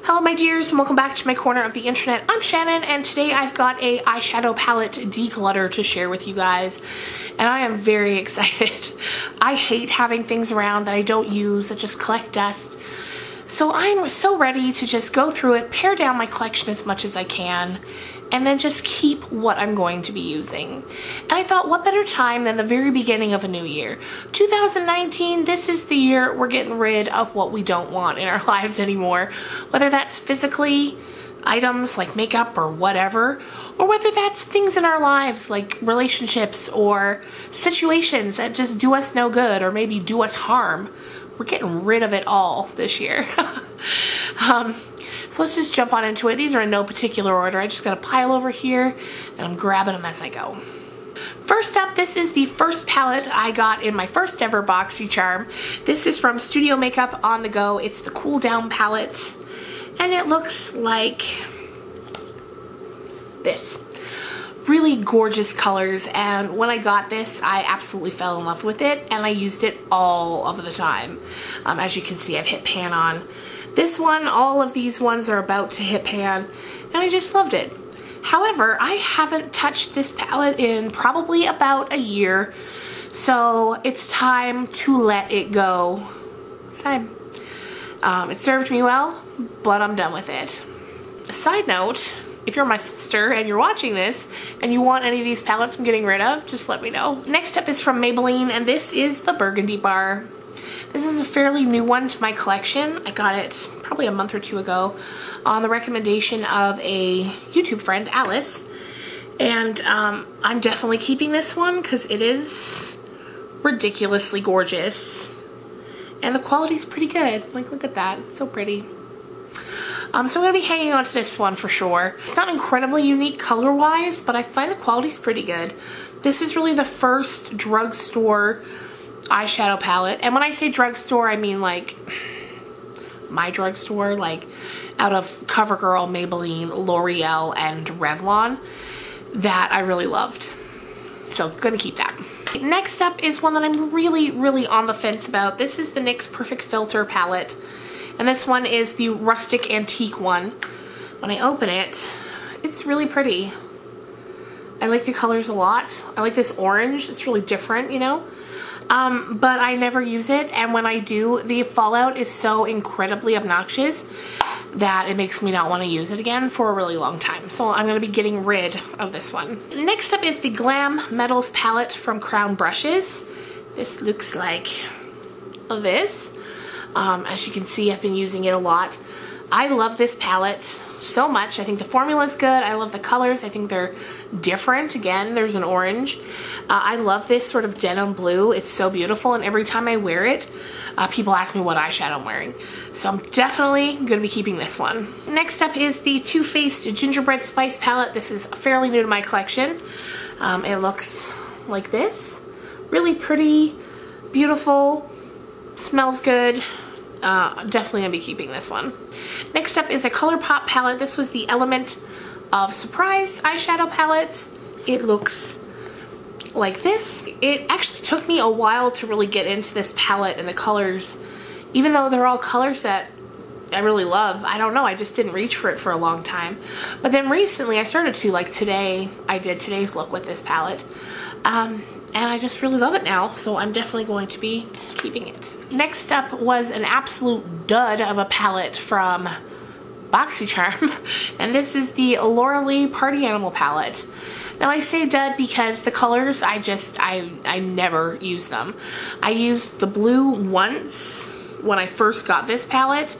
Hello my dears and welcome back to my corner of the internet. I'm Shannon and today I've got a eyeshadow palette declutter to share with you guys and I am very excited. I hate having things around that I don't use that just collect dust. So I'm so ready to just go through it, pare down my collection as much as I can, and then just keep what I'm going to be using. And I thought, what better time than the very beginning of a new year? 2019, this is the year we're getting rid of what we don't want in our lives anymore. Whether that's physically, items like makeup or whatever, or whether that's things in our lives like relationships or situations that just do us no good or maybe do us harm. We're getting rid of it all this year. So let's just jump on into it. These are in no particular order. I just got a pile over here and I'm grabbing them as I go. First up, this is the first palette I got in my first ever BoxyCharm. This is from Studio Makeup On The Go. It's the Cool Down palette and it looks like this. Really gorgeous colors, and when I got this I absolutely fell in love with it and I used it all of the time. As you can see, I've hit pan on this one. All of these ones are about to hit pan and I just loved it. However, I haven't touched this palette in probably about a year, so it's time to let it go. It's time. It served me well, but I'm done with it. Side note, if you're my sister and you're watching this and you want any of these palettes I'm getting rid of, just let me know. Next up is from Maybelline and this is the Burgundy Bar. This is a fairly new one to my collection. I got it probably a month or two ago on the recommendation of a YouTube friend, Alice. And I'm definitely keeping this one because it is ridiculously gorgeous. And the quality's pretty good. Like, look at that. It's so pretty. So I'm going to be hanging on to this one for sure. It's not incredibly unique color-wise, but I find the quality's pretty good. This is really the first drugstore eyeshadow palette. And when I say drugstore, I mean like my drugstore, like out of CoverGirl, Maybelline, L'Oreal, and Revlon, that I really loved. So going to keep that. Next up is one that I'm really on the fence about. This is the NYX Perfect Filter palette. And this one is the rustic antique one. When I open it, it's really pretty. I like the colors a lot. I like this orange. It's really different, you know? But I never use it, and when I do, the fallout is so incredibly obnoxious that it makes me not want to use it again for a really long time. So I'm going to be getting rid of this one. Next up is the Glam Metals palette from Crown Brushes. This looks like this. As you can see, I've been using it a lot. I love this palette so much. I think the formula is good. I love the colors. I think they're different. Again, there's an orange. I love this sort of denim blue. It's so beautiful, and every time I wear it, people ask me what eyeshadow I'm wearing. So I'm definitely going to be keeping this one. Next up is the Too Faced Gingerbread Spice palette. This is fairly new to my collection. It looks like this. Really pretty, beautiful, smells good. Definitely gonna be keeping this one. Next up is a ColourPop palette. This was the Element of Surprise eyeshadow palette. It looks like this. It actually took me a while to really get into this palette and the colors, even though they're all colors that I really love. I don't know, I just didn't reach for it for a long time. But then recently I started to, like today, I did today's look with this palette. And I just really love it now, so I'm definitely going to be keeping it. Next up was an absolute dud of a palette from BoxyCharm, and this is the Laura Lee Party Animal palette. Now I say dud because the colors, I never use them. I used the blue once when I first got this palette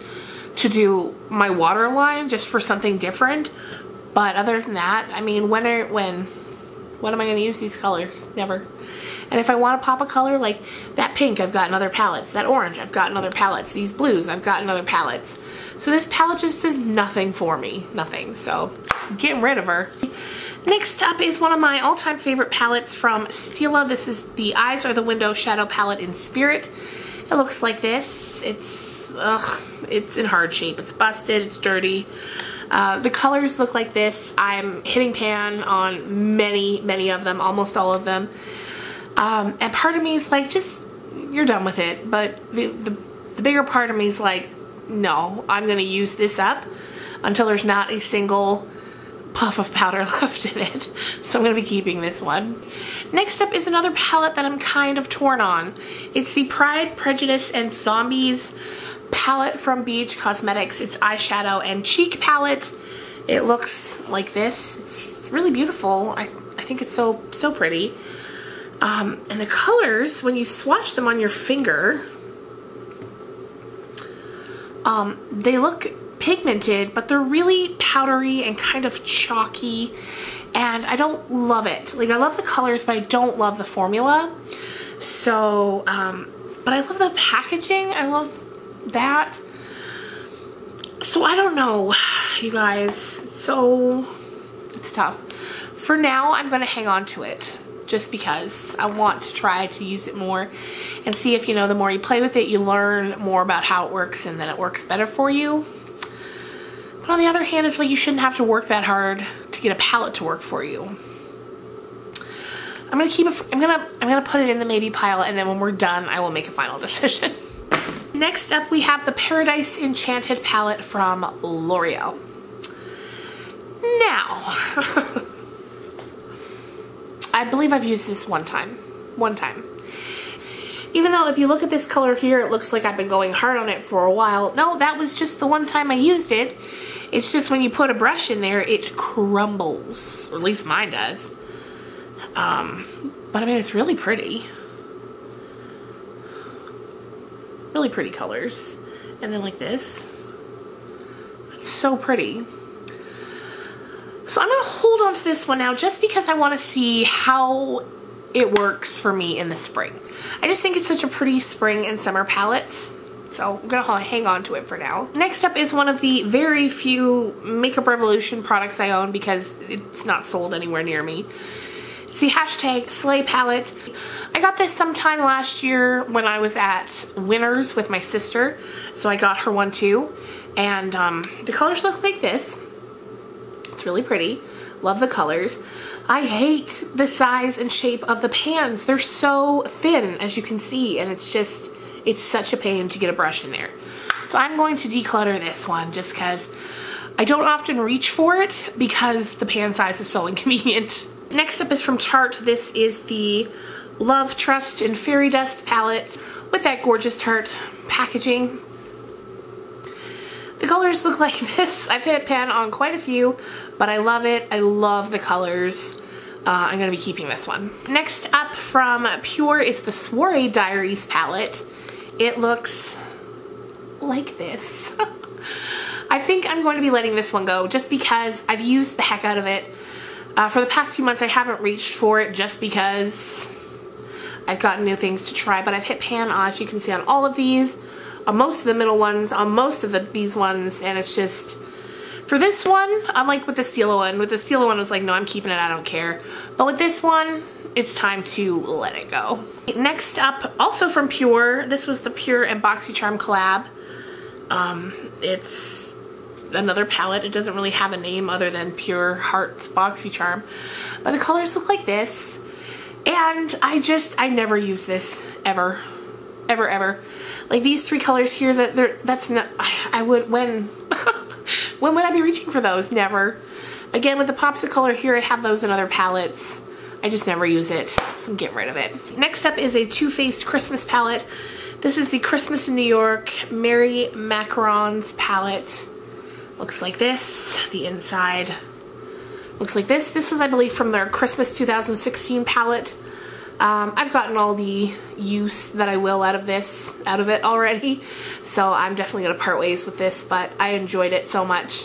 to do my waterline, just for something different. But other than that, I mean, when am I going to use these colors? Never. And if I want to pop a color, like that pink, I've got in other palettes. That orange, I've got in other palettes. These blues, I've got in other palettes. So this palette just does nothing for me. Nothing. So I'm getting rid of her. Next up is one of my all-time favorite palettes from Stila. This is the Eyes Are the Window Shadow Palette in Spirit. It looks like this. It's in hard shape. It's busted. It's dirty. The colors look like this. I'm hitting pan on many of them, almost all of them. And part of me is like, just, you're done with it. But the bigger part of me is like, no, I'm gonna use this up until there's not a single puff of powder left in it. So I'm gonna be keeping this one. Next up is another palette that I'm kind of torn on. It's the Pride, Prejudice, and Zombies palette from BH Cosmetics. It's eyeshadow and cheek palette. It looks like this. It's really beautiful. I think it's so pretty. And the colors, when you swatch them on your finger, they look pigmented, but they're really powdery and kind of chalky, and I don't love it. Like, I love the colors, but I don't love the formula. So, but I love the packaging. I love that. So I don't know, you guys. So it's tough. For now, I'm gonna hang on to it just because I want to try to use it more and see if, you know, the more you play with it, you learn more about how it works, and then it works better for you. But on the other hand, it's like you shouldn't have to work that hard to get a palette to work for you. I'm gonna keep it. I'm gonna put it in the maybe pile, and then when we're done, I will make a final decision. Next up, we have the Paradise Enchanted palette from L'Oreal. Now, I believe I've used this one time. Even though if you look at this color here, it looks like I've been going hard on it for a while. No, that was just the one time I used it. It's just when you put a brush in there, it crumbles. Or at least mine does. But I mean, it's really pretty. Really pretty colors. And then like this. It's so pretty. So I'm going to hold on to this one now just because I want to see how it works for me in the spring. I just think it's such a pretty spring and summer palette. So I'm going to hang on to it for now. Next up is one of the very few Makeup Revolution products I own because it's not sold anywhere near me. It's the hashtag Slay palette. I got this sometime last year when I was at Winners with my sister. So I got her one too. And the colors look like this. It's really pretty. Love the colors. I hate the size and shape of the pans. They're so thin, as you can see, and it's just, it's such a pain to get a brush in there. So I'm going to declutter this one just because I don't often reach for it because the pan size is so inconvenient. Next up is from Tarte. This is the Love, Trust, and Fairy Dust palette with that gorgeous Tarte packaging. The colors look like this. I've hit pan on quite a few, but I love it. I love the colors. I'm going to be keeping this one. Next up from Pure is the Soiree Diaries palette. It looks like this. I think I'm going to be letting this one go just because I've used the heck out of it. For the past few months, I haven't reached for it just because I've gotten new things to try, but I've hit pan on, as you can see, on all of these, on most of the middle ones, on most of these ones, and it's just, for this one, unlike with the Stila one, I was like, no, I'm keeping it, I don't care. But with this one, it's time to let it go. Next up, also from Pure, this was the Pure and BoxyCharm collab. It's another palette. It doesn't really have a name other than Pure Hearts BoxyCharm. But the colors look like this. And I never use this, ever. Ever, ever. Like these three colors here, that's not, I would, when would I be reaching for those? Never. Again, with the pops of color here, I have those in other palettes. I just never use it, so I'm getting rid of it. Next up is a Too Faced Christmas palette. This is the Christmas in New York Mary Macarons palette. Looks like this. The inside looks like this. This was, I believe, from their Christmas 2016 palette. I've gotten all the use that I will out of it already, so I'm definitely gonna part ways with this, but I enjoyed it so much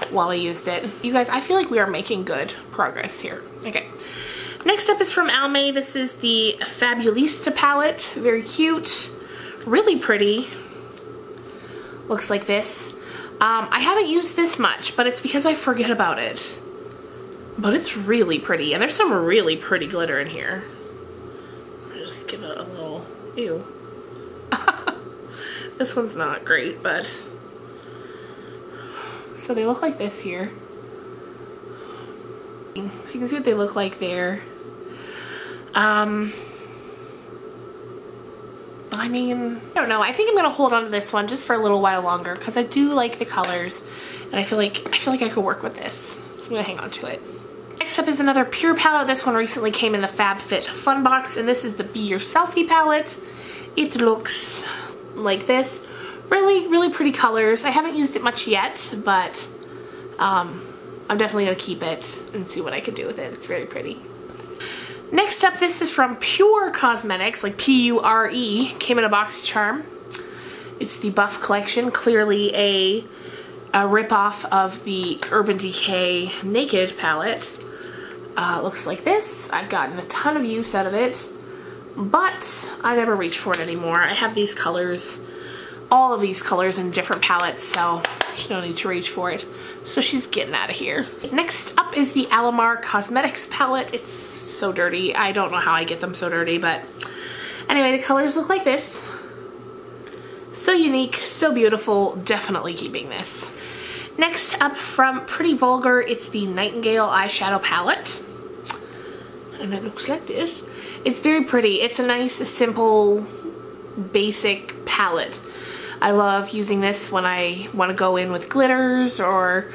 while I used it. You guys, I feel like we are making good progress here. Okay, next up is from Almay. This is the Fabulista palette. Very cute, really pretty. Looks like this. I haven't used this much, but it's because I forget about it. But it's really pretty, and there's some really pretty glitter in here. I'll just give it a little, ew. This one's not great, but. So they look like this here. So you can see what they look like there. I mean, I don't know. I think I'm gonna hold on to this one just for a little while longer because I do like the colors, and I feel like I could work with this. So I'm gonna hang on to it. Next up is another Pure palette. This one recently came in the FabFit Fun Box, and this is the Be Your Selfie palette. It looks like this. Really, really pretty colors. I haven't used it much yet, but I'm definitely gonna keep it and see what I can do with it. It's very pretty. Next up, this is from Pure Cosmetics, like P-U-R-E, came in a BoxyCharm. It's the Buff Collection, clearly a ripoff of the Urban Decay Naked palette. Looks like this. I've gotten a ton of use out of it, but I never reach for it anymore. I have these colors, all of these colors in different palettes, so there's no need to reach for it. So she's getting out of here. Next up is the Alamar Cosmetics palette. It's so dirty. I don't know how I get them so dirty, but anyway, the colors look like this. So unique, so beautiful, definitely keeping this. Next up from Pretty Vulgar, it's the Nightingale Eyeshadow palette. And it looks like this. It's very pretty. It's a nice, simple, basic palette. I love using this when I want to go in with glitters or,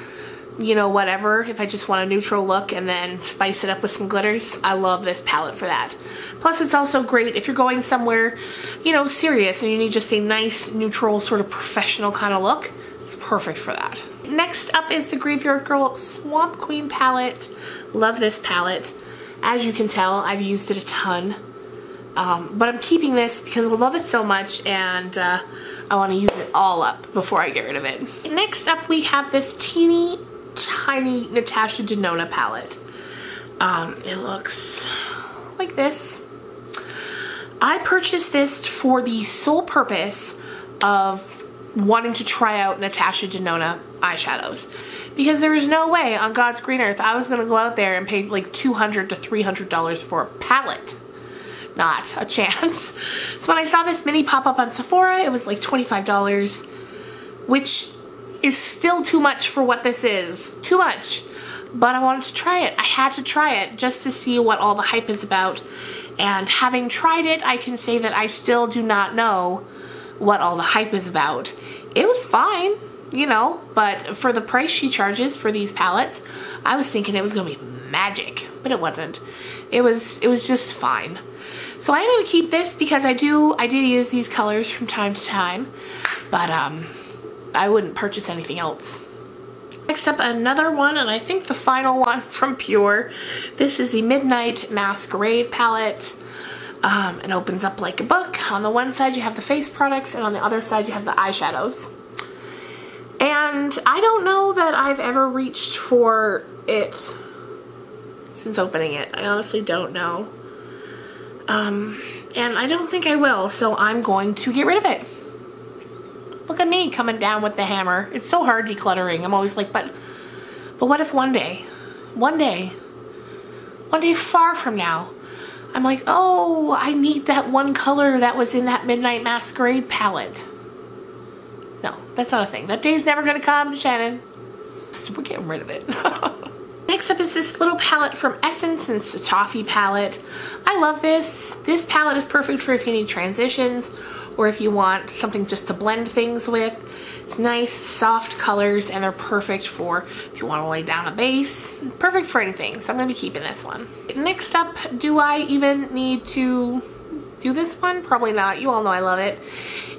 you know, whatever. If I just want a neutral look and then spice it up with some glitters, I love this palette for that. Plus, it's also great if you're going somewhere, you know, serious and you need just a nice, neutral, sort of professional kind of look. It's perfect for that. Next up is the Graveyard Girl Swamp Queen palette. Love this palette. As you can tell, I've used it a ton. But I'm keeping this because I love it so much, and I want to use it all up before I get rid of it. Next up, we have this teeny tiny Natasha Denona palette. It looks like this. I purchased this for the sole purpose of wanting to try out Natasha Denona eyeshadows, because there is no way on God's green earth I was going to go out there and pay like $200 to $300 for a palette. Not a chance. So when I saw this mini pop up on Sephora, it was like $25, which is still too much for what this is. Too much. But I wanted to try it. I had to try it just to see what all the hype is about. And having tried it, I can say that I still do not know what all the hype is about. It was fine, you know, but for the price she charges for these palettes, I was thinking it was going to be magic, but it wasn't. It was just fine. So I'm going to keep this because I do use these colors from time to time, but I wouldn't purchase anything else. Next up, another one, and I think the final one from Pure. This is the Midnight Masquerade palette. It opens up like a book. On the one side you have the face products, and on the other side you have the eyeshadows. And I don't know that I've ever reached for it since opening it. I honestly don't know. And I don't think I will, so I'm going to get rid of it. Look at me coming down with the hammer. It's so hard decluttering. I'm always like, but what if one day far from now, I'm like, oh, I need that one color that was in that Midnight Masquerade palette. No, that's not a thing. That day's never gonna come, Shannon. So we're getting rid of it. Next up is this little palette from Essence, and it's a toffee palette. I love this. This palette is perfect for if you need transitions or if you want something just to blend things with. It's nice, soft colors, and they're perfect for if you want to lay down a base. Perfect for anything, so I'm going to be keeping this one. Next up, do I even need to do this one? Probably not. You all know I love it.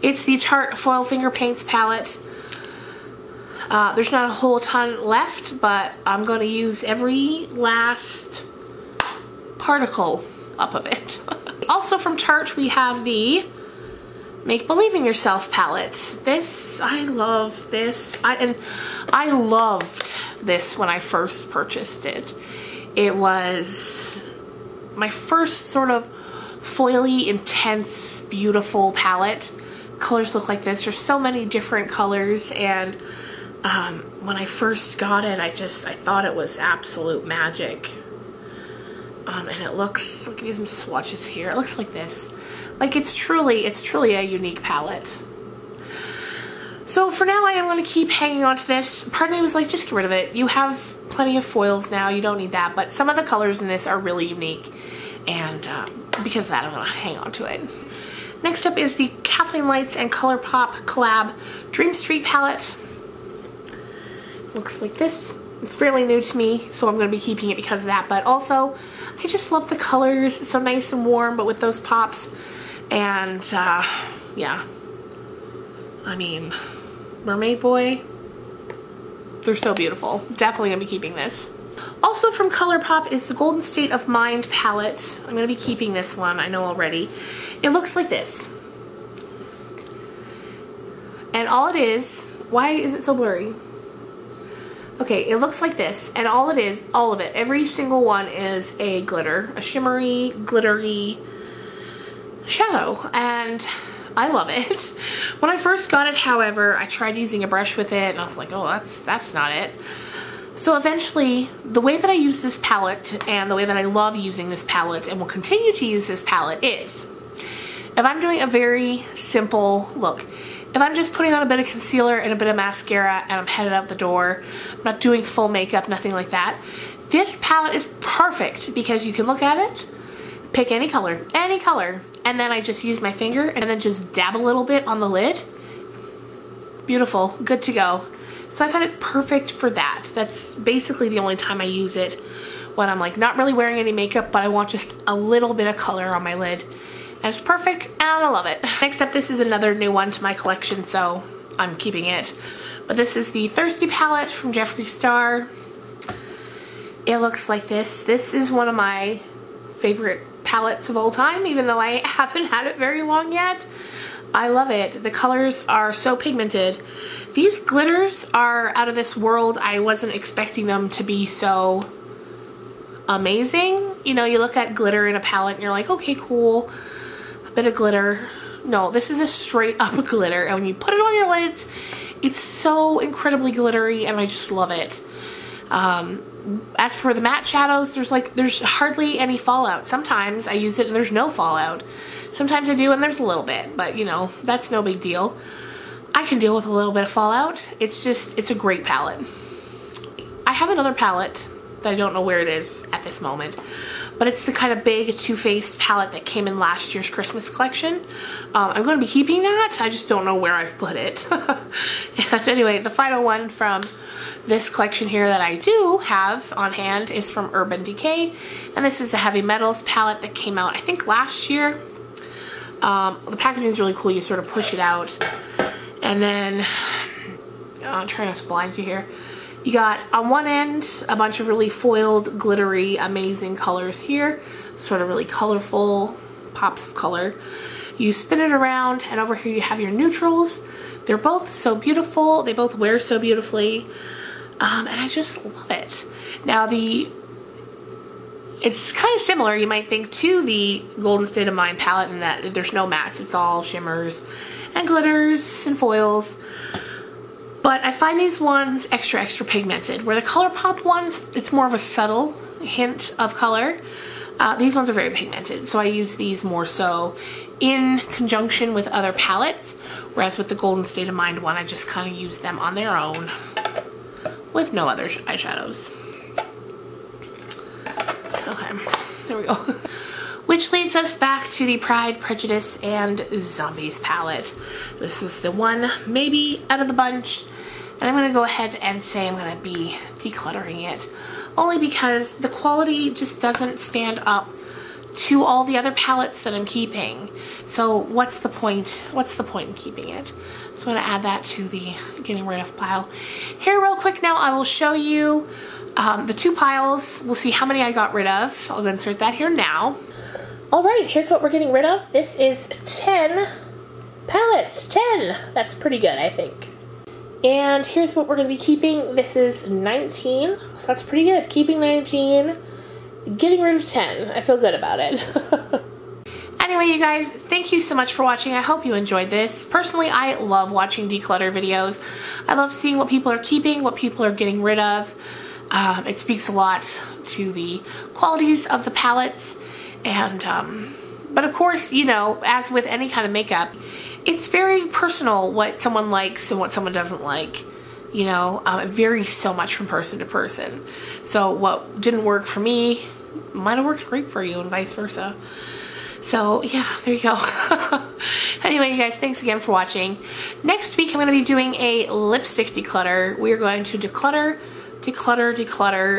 It's the Tarte Foil Finger Paints palette. There's not a whole ton left, but I'm going to use every last particle up of it. Also from Tarte, we have the Make Believe in Yourself palette. This, I love this. I loved this when I first purchased it. It was my first sort of foily, intense, beautiful palette. Colors look like this. There's so many different colors, and when I first got it, I thought it was absolute magic. And it looks, look at these swatches here. It looks like this. Like it's truly a unique palette. So for now, I am going to keep hanging on to this. Part of me was like, just get rid of it. You have plenty of foils now. You don't need that. But some of the colors in this are really unique. And because of that, I'm going to hang on to it. Next up is the Kathleen Lights and ColourPop collab Dream Street palette. Looks like this. It's fairly new to me, so I'm going to be keeping it because of that, but also I just love the colors. It's so nice and warm, but with those pops. And yeah, I mean, Mermaid Boy, they're so beautiful. Definitely going to be keeping this. Also from ColourPop is the Golden State of Mind palette. I'm going to be keeping this one, I know already. It looks like this. And all it is, why is it so blurry? Okay, it looks like this, and all it is, all of it, every single one is a glitter, a shimmery, glittery shadow, and I love it. When I first got it, however, I tried using a brush with it, and I was like, oh, that's not it. So eventually, the way that I use this palette, and the way that I love using this palette, and will continue to use this palette is, if I'm doing a very simple look, if I'm just putting on a bit of concealer and a bit of mascara and I'm headed out the door, I'm not doing full makeup, nothing like that, this palette is perfect because you can look at it, pick any color, and then I just use my finger and then just dab a little bit on the lid. Beautiful, good to go. So I thought it's perfect for that. That's basically the only time I use it, when I'm like not really wearing any makeup, but I want just a little bit of color on my lid. And it's perfect, and I love it. Next up, this is another new one to my collection, so I'm keeping it. But this is the Thirsty palette from Jeffree Star. It looks like this. This is one of my favorite palettes of all time, even though I haven't had it very long yet. I love it. The colors are so pigmented. These glitters are out of this world. I wasn't expecting them to be so amazing. You know, you look at glitter in a palette and you're like, okay, cool. Bit of glitter. No, this is a straight up glitter, and when you put it on your lids, it's so incredibly glittery, and I just love it. As for the matte shadows, there's hardly any fallout. Sometimes I use it and there's no fallout. Sometimes I do and there's a little bit, but you know, that's no big deal. I can deal with a little bit of fallout. It's a great palette. I have another palette that I don't know where it is at this moment, but it's the kind of big Too Faced palette that came in last year's Christmas collection. I'm going to be keeping that. I just don't know where I've put it. And anyway, the final one from this collection here that I do have on hand is from Urban Decay, and this is the Heavy Metals palette that came out, I think, last year. The packaging is really cool. You sort of push it out, and then I'm trying not to blind you here. You got on one end a bunch of really foiled, glittery, amazing colors here, sort of really colorful pops of color. You spin it around, and over here you have your neutrals. They're both so beautiful. They both wear so beautifully, and I just love it. Now it's kind of similar, you might think, to the Golden State of Mind palette in that there's no mattes. It's all shimmers and glitters and foils. But I find these ones extra pigmented. Where the ColourPop ones, it's more of a subtle hint of color. These ones are very pigmented, so I use these more so in conjunction with other palettes. Whereas with the Golden State of Mind one, I just kind of use them on their own with no other eyeshadows. Okay, there we go. Which leads us back to the Pride, Prejudice, and Zombies palette. This was the one maybe out of the bunch, and I'm going to go ahead and say I'm going to be decluttering it. Only because the quality just doesn't stand up to all the other palettes that I'm keeping. So what's the point? What's the point in keeping it? So I'm going to add that to the getting rid of pile. Here real quick now, I will show you the two piles. We'll see how many I got rid of. I'll go insert that here now. Alright, here's what we're getting rid of. This is 10 palettes. 10! That's pretty good, I think. And here's what we're going to be keeping. This is 19, so that's pretty good. Keeping 19, getting rid of 10. I feel good about it. Anyway, you guys, thank you so much for watching. I hope you enjoyed this. Personally, I love watching declutter videos. I love seeing what people are keeping, what people are getting rid of. It speaks a lot to the qualities of the palettes. And, but of course, you know, as with any kind of makeup, it's very personal what someone likes and what someone doesn't like. You know, it varies so much from person to person. So what didn't work for me might have worked great for you and vice versa. So yeah, there you go. Anyway, you guys, thanks again for watching. Next week, I'm going to be doing a lipstick declutter. We are going to declutter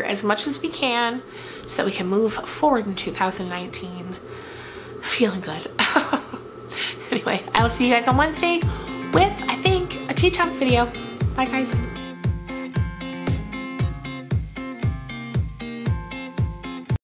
as much as we can so that we can move forward in 2019. Feeling good. Anyway, I'll see you guys on Wednesday with, I think, a tea talk video. Bye, guys.